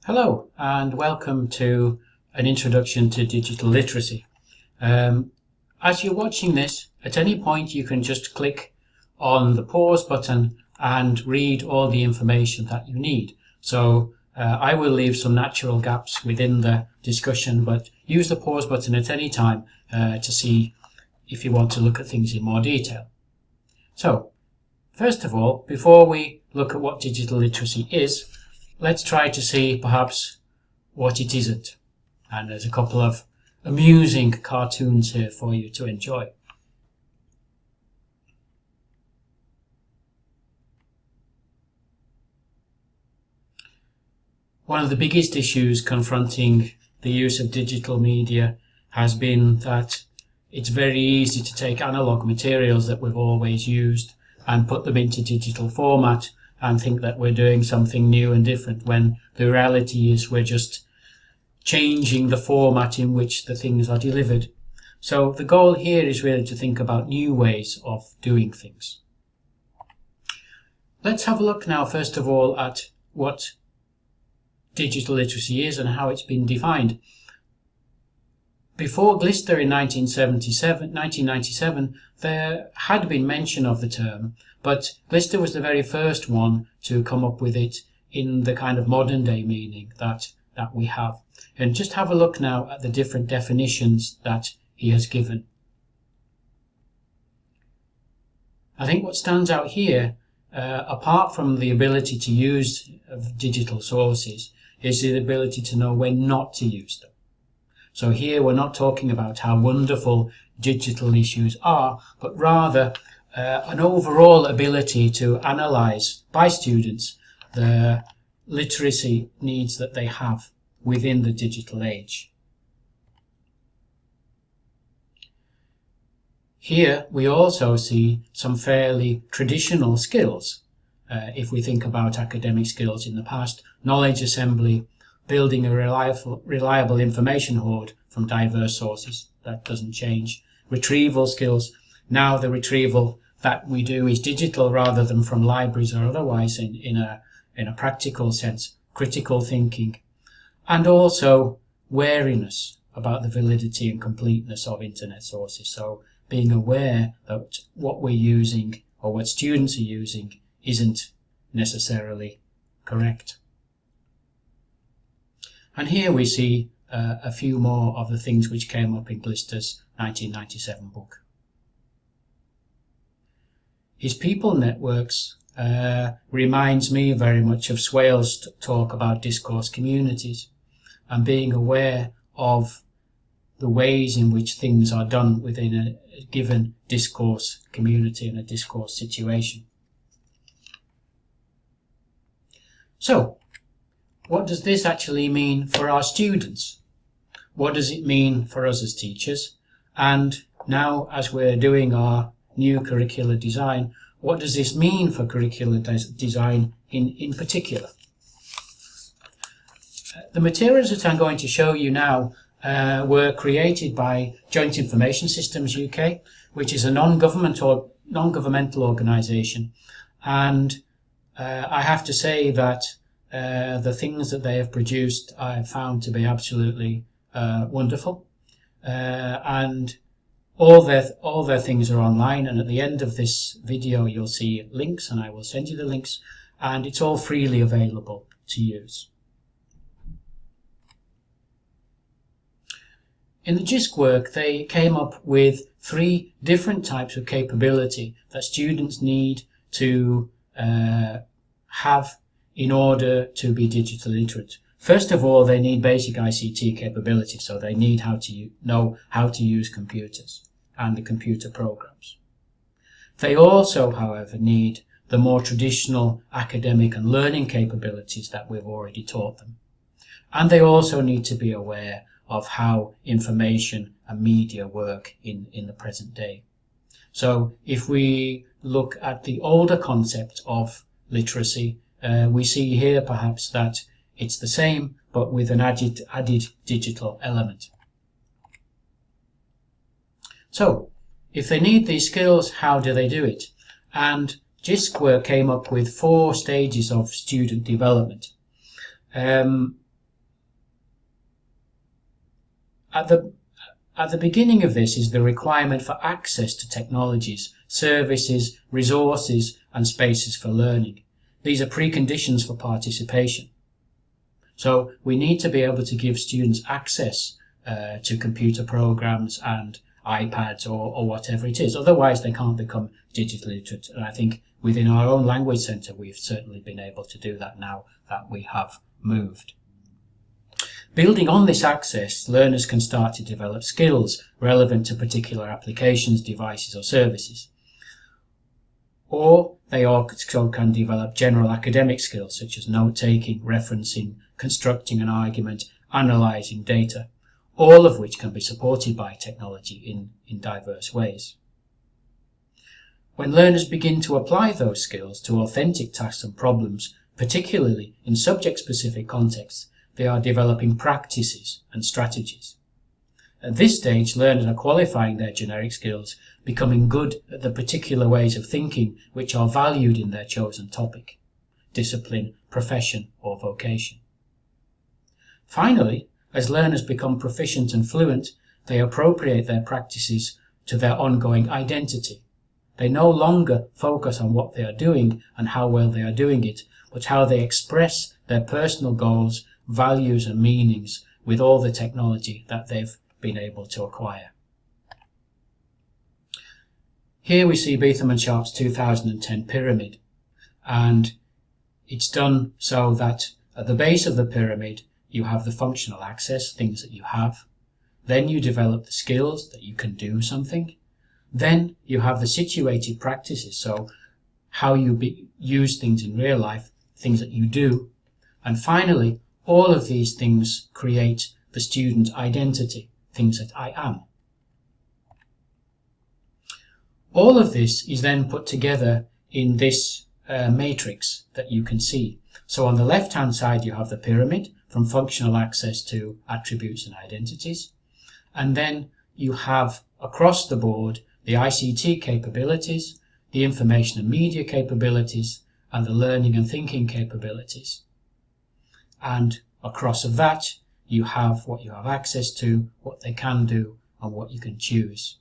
Hello and welcome to an introduction to digital literacy. As you're watching this, at any point you can just click on the pause button and read all the information that you need. So I will leave some natural gaps within the discussion, but use the pause button at any time to see if you want to look at things in more detail. So, first of all, before we look at what digital literacy is, let's try to see perhaps what it isn't. And there's a couple of amusing cartoons here for you to enjoy. One of the biggest issues confronting the use of digital media has been that it's very easy to take analog materials that we've always used and put them into digital format and think that we're doing something new and different, when the reality is we're just changing the format in which the things are delivered. So the goal here is really to think about new ways of doing things. Let's have a look now, first of all, at what digital literacy is and how it's been defined. Before Glister in 1997, there had been mention of the term, but Glister was the very first one to come up with it in the kind of modern day meaning that we have. And just have a look now at the different definitions that he has given. I think what stands out here, apart from the ability to use digital sources, is the ability to know when not to use them. So here we're not talking about how wonderful digital issues are, but rather an overall ability to analyse by students the literacy needs that they have within the digital age. Here we also see some fairly traditional skills. If we think about academic skills in the past, knowledge assembly, building a reliable information hoard from diverse sources, that doesn't change. Retrieval skills, now the retrieval that we do is digital rather than from libraries or otherwise in a practical sense. Critical thinking, and also wariness about the validity and completeness of internet sources. So being aware that what we're using or what students are using isn't necessarily correct. And here we see a few more of the things which came up in Glister's 1997 book. His people networks reminds me very much of Swale's talk about discourse communities and being aware of the ways in which things are done within a given discourse community and a discourse situation. So, what does this actually mean for our students? What does it mean for us as teachers? And now, as we're doing our new curricular design, what does this mean for curricular design in particular? The materials that I'm going to show you now were created by Joint Information Systems UK, which is a non-governmental organisation. And I have to say that the things that they have produced I have found to be absolutely wonderful. And all their things are online, and at the end of this video you'll see links, and I will send you the links, and it's all freely available to use. In the JISC work, they came up with 3 different types of capability that students need to have in order to be digital literate. First of all, they need basic ICT capability, so they need know how to use computers and the computer programs. They also, however, need the more traditional academic and learning capabilities that we've already taught them. And they also need to be aware of how information and media work in the present day. So if we look at the older concept of literacy, we see here perhaps that it's the same, but with an added digital element. So, if they need these skills, how do they do it? And JISC came up with 4 stages of student development. At the beginning of this is the requirement for access to technologies, services, resources, and spaces for learning. These are preconditions for participation. So we need to be able to give students access to computer programs and iPads or whatever it is. Otherwise, they can't become digitally literate. And I think within our own language centre, we've certainly been able to do that now that we have moved. Building on this access, learners can start to develop skills relevant to particular applications, devices or services. Or they also can develop general academic skills such as note-taking, referencing, constructing an argument, analysing data, all of which can be supported by technology in diverse ways. When learners begin to apply those skills to authentic tasks and problems, particularly in subject-specific contexts, they are developing practices and strategies. At this stage, learners are qualifying their generic skills, becoming good at the particular ways of thinking which are valued in their chosen topic, discipline, profession, or vocation. Finally, as learners become proficient and fluent, they appropriate their practices to their ongoing identity. They no longer focus on what they are doing and how well they are doing it, but how they express their personal goals, values and meanings with all the technology that they've been able to acquire. Here we see Beetham and Sharp's 2010 pyramid, and it's done so that at the base of the pyramid you have the functional access, things that you have. Then you develop the skills that you can do something. Then you have the situated practices, so how you use things in real life, things that you do. And finally, all of these things create the student identity, things that I am. All of this is then put together in this matrix that you can see. So on the left-hand side you have the pyramid, from functional access to attributes and identities. And then you have across the board the ICT capabilities, the information and media capabilities, and the learning and thinking capabilities. And across of that, you have what you have access to, what they can do, and what you can choose.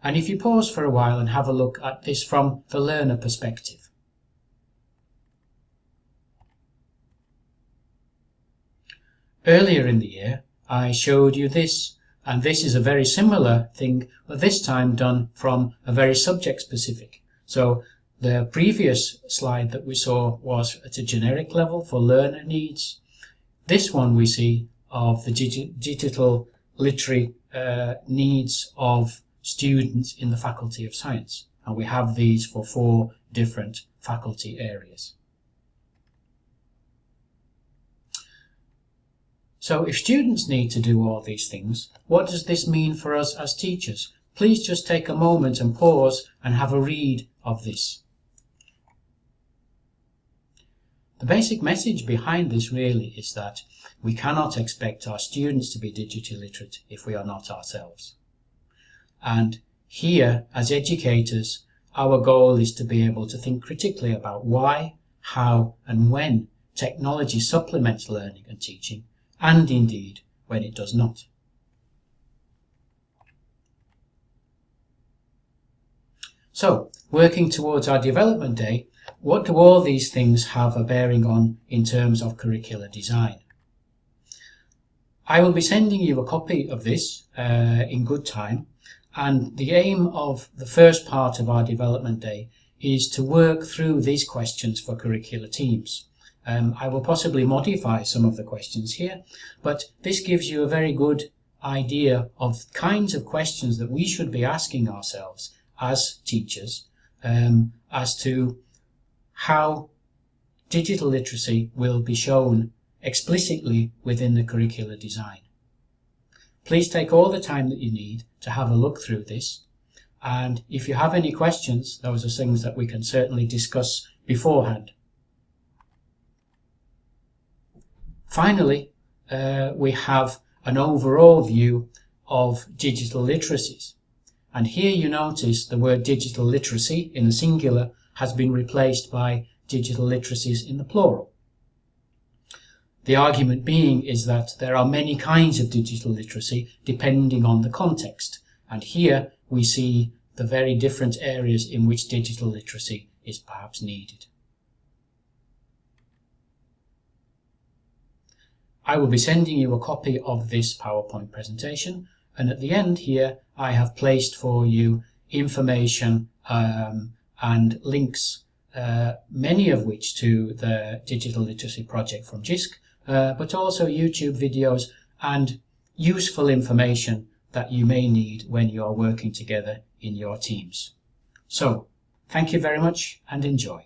And if you pause for a while and have a look at this from the learner perspective. Earlier in the year, I showed you this, and this is a very similar thing, but this time done from a very subject-specific. So the previous slide that we saw was at a generic level for learner needs. This one we see of the digital literary needs of students in the Faculty of Science. And we have these for 4 different faculty areas. So if students need to do all these things, what does this mean for us as teachers? Please just take a moment and pause and have a read of this. The basic message behind this really is that we cannot expect our students to be digitally literate if we are not ourselves. And here, as educators, our goal is to be able to think critically about why, how, and when technology supplements learning and teaching, and indeed when it does not. So, working towards our development day, what do all these things have a bearing on in terms of curricular design? I will be sending you a copy of this in good time, and the aim of the first part of our development day is to work through these questions for curricular teams. I will possibly modify some of the questions here, but this gives you a very good idea of the kinds of questions that we should be asking ourselves as teachers as to how digital literacy will be shown explicitly within the curricular design. Please take all the time that you need to have a look through this, and if you have any questions, those are things that we can certainly discuss beforehand. Finally, we have an overall view of digital literacies. And here you notice the word digital literacy in the singular has been replaced by digital literacies in the plural. The argument being is that there are many kinds of digital literacy depending on the context, and here we see the very different areas in which digital literacy is perhaps needed. I will be sending you a copy of this PowerPoint presentation, and at the end here I have placed for you information and links, many of which to the Digital Literacy Project from JISC, but also YouTube videos and useful information that you may need when you are working together in your teams. So, thank you very much and enjoy.